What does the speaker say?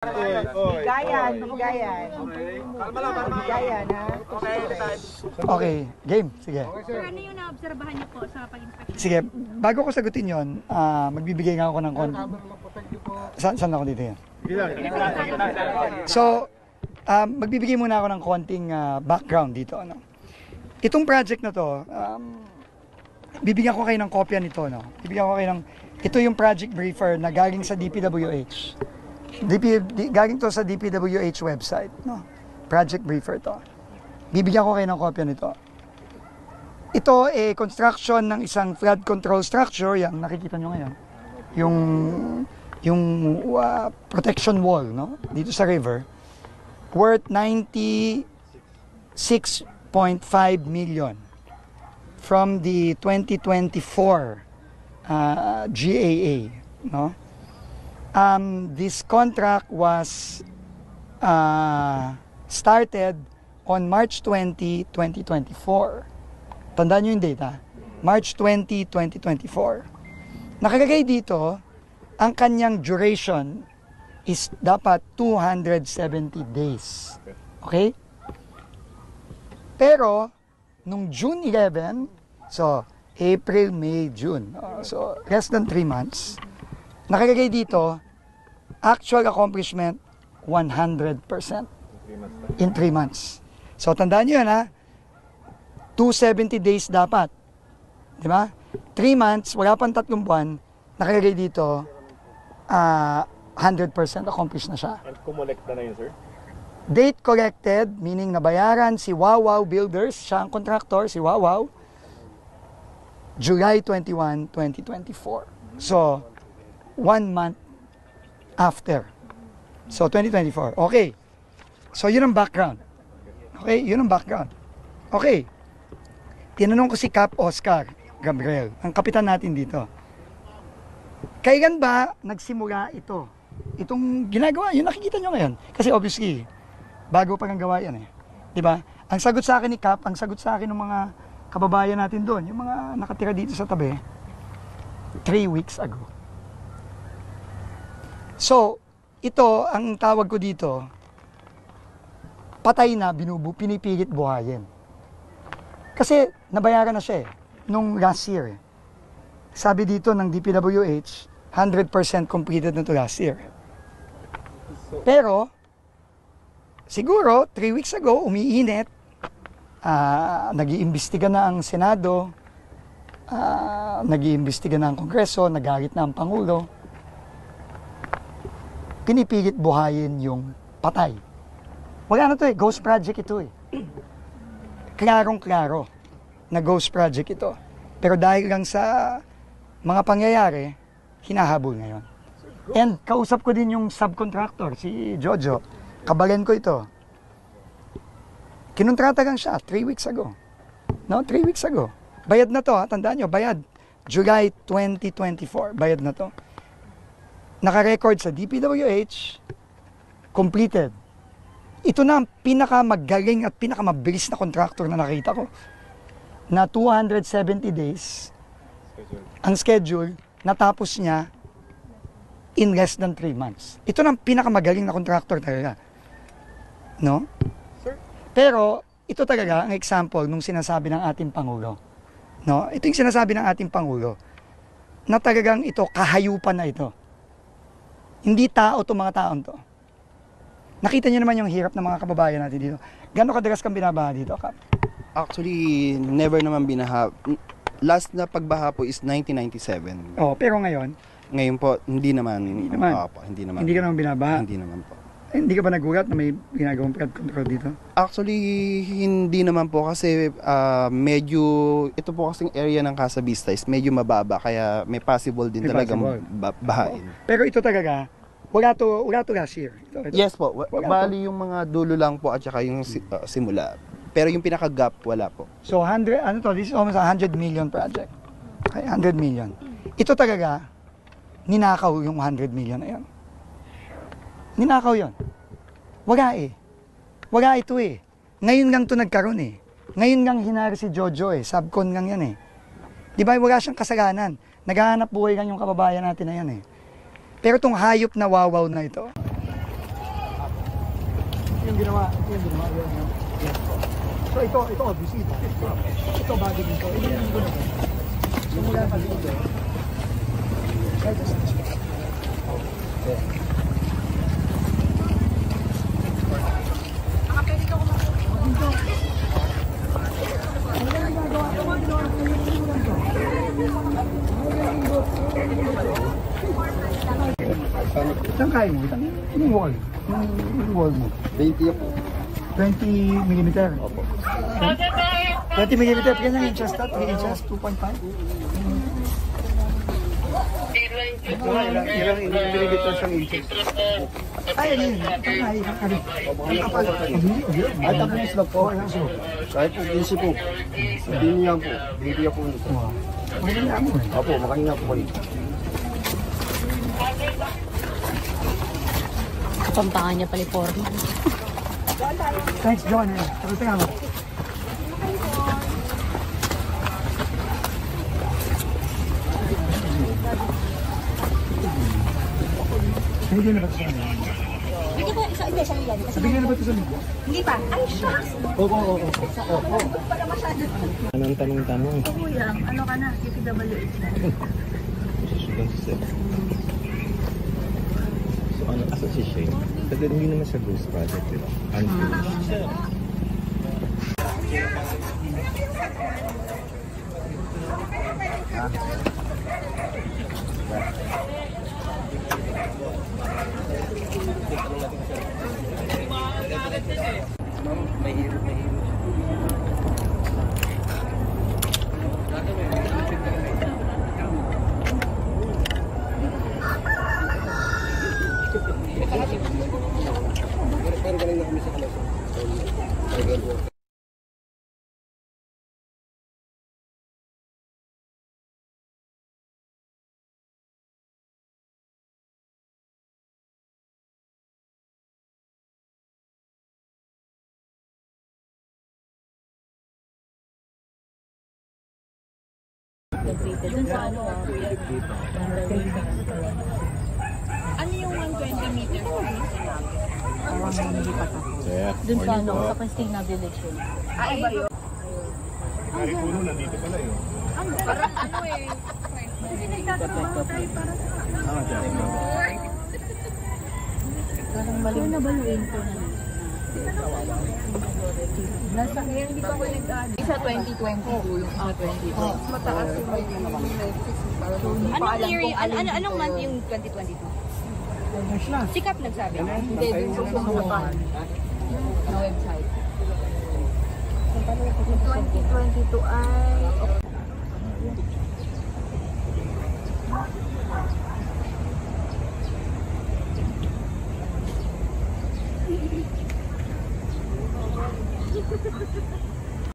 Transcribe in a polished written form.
Bigayan, bigayan. Bigayan, ha? Okay, game. Sige. Sir, ano yung naobserbahan niyo po sa pag-inspection? Sige, bago ko sagutin yon, magbibigay nga ako ng Saan ako dito yan? So, magbibigay muna ako ng konting background dito. Ano? Itong project na to, bibigyan ko kayo ng kopya nito. No? Bibigyan ko kayo ng, ito yung project briefer na galing sa DPWH. Galing to sa DPWH website. No? Project briefer to. Bibigyan ko kayo ng kopya nito. Ito construction ng isang flood control structure, yang nakikita nyo ngayon. Yung protection wall, no? Dito sa river, worth 96.5 million from the 2024 GAA, no? This contract was started on March 20, 2024. Tandaan nyo yung data. March 20, 2024. Nakalagay dito, ang kanyang duration is dapat 270 days. Okay? Pero, nung June 11, so, April, May, June. So, less than 3 months. Nakalagay dito, actual accomplishment, 100% in 3 months. So, tandaan nyo yan, ha? 270 days dapat. Di ba? 3 months, wala pang 3 buwan, nakalagay dito, 100% accomplished na siya. And kumolekta na yun, sir? Date collected, meaning nabayaran si Wawaw Builders, siya ang contractor, si Wawaw, July 21, 2024. So, 1 month after. So, 2024. Okay. So, yun ang background. Okay, yun ang background. Okay. Tinanong ko si Cap Oscar Gabriel, ang kapitan natin dito. Kailan ba nagsimula ito? Itong ginagawa, yun nakikita nyo ngayon. Kasi obviously, bago pa ng gawa yan eh. Diba? Ang sagot sa akin ni Cap, ang sagot sa akin ng mga kababayan natin doon, yung mga nakatira dito sa tabi, 3 weeks ago. So, ito, ang tawag ko dito, patay na, pinipilit buhayin. Kasi nabayaran na siya nung last year. Sabi dito ng DPWH, 100% completed na to last year. Pero, siguro, 3 weeks ago, umiinit, nag-iimbestiga na ang Senado, nag-iimbestiga na ang Kongreso, nagalit na ang Pangulo, pinipilit buhayin yung patay. Wala na to ghost project ito Klarong-klaro na ghost project ito. Pero dahil lang sa mga pangyayari, hinahabol ngayon. And kausap ko din yung subcontractor, si Jojo. Kabalen ko ito. Kinontrata lang siya 3 weeks ago. No, 3 weeks ago. Bayad na to, tandaan nyo, bayad. July 2024, bayad na to. Naka-record sa DPWH, completed. Ito na ang pinakamagaling at pinakamabilis na contractor na nakita ko. Na 270 days ang schedule, natapos niya in less than 3 months. Ito na ang pinakamagaling na contractor talaga. No? Pero ito talaga ang example nung sinasabi ng ating Pangulo. No? Ito yung sinasabi ng ating Pangulo na talagang ito, kahayupan na ito. Hindi tao to mga taon to. Nakita niyo naman yung hirap ng mga kababayan natin dito. Gano'ng kadalas kang binabaha dito, Kap? Actually, never naman binaha. Last na pagbaha po is 1997. Oh, pero ngayon? Ngayon po, hindi naman. Hindi naman. Hindi naman. Hindi ka naman binabaha? Hindi naman po. Hindi ka ba nagulat na may ginagawang flood control dito? Actually, hindi naman po kasi medyo, ito po kasing area ng Casa Vista is medyo mababa kaya may possible din talagang bahain. Pero ito talaga, wala to last year. Ito. Yes po, bali yung mga dulo lang po at saka yung simula. Pero yung pinaka-gap, wala po. So, this is almost a 100 million project. Okay, 100 million. Ito talaga, ninakaw yung 100 million na yan. Ninakaw yun. Wala Wala ito Ngayon lang to nagkaroon Ngayon lang hinari si Jojo Subcon lang yan Di ba wala siyang kasalanan. Naghahanap buhay lang yung kababayan natin na yan Pero itong hayop na wawaw na ito, ito yung gumawa ng yes po. So ito, bisita. Ito, body dito. Ito yung dito na. So mula pa dito. Saan kaya mo? Yung wall. Yung wall mo. 20 po. 20 millimeter. Opo. 20 millimeter. Kaya inches na? 3 inches? 2.5? Ilang millimeters ang inches? Ay, ano yun? Ay, kakari. Ay, tapos lang po. Kahit po, 15 po. Sabihin niya po. Bibigyan po nito. Maganda mo eh. Opo, makahinga po kayo. Kapampangan niya pala yung forma. Thanks, John. Tingnan mo. Hindi na ba ito sa kanila? Hindi po, hindi siya yan. Sabi na ba ito sa kanila? Hindi pa. Ay, shucks! Oo. Anong tanong-tanong? Kuya, ano ka na? DPWH na. So ano, asa si Shane? Kasi hindi naman siya ghost project, di ba? Unfinished. Dun sa ano, kuya. Ano yung 120 meters? Hindi pa tapos. Sir, Dun sa ano, sa Pastina Village yun. Ay, iba yun. Karipuno nandito pala yun. Parang ano eh. Kasi nagtatrabaho tayo para sa... Parang mali na ba yung info na? Nasa ngayon, hindi pa ako nag-ano. Isa 2022 yung isa 2022. Mas mataas yung may Anong year, anong month yung 2022? Sikap nagsabi. Hindi, dun sa sumunod na website. 2022 ay...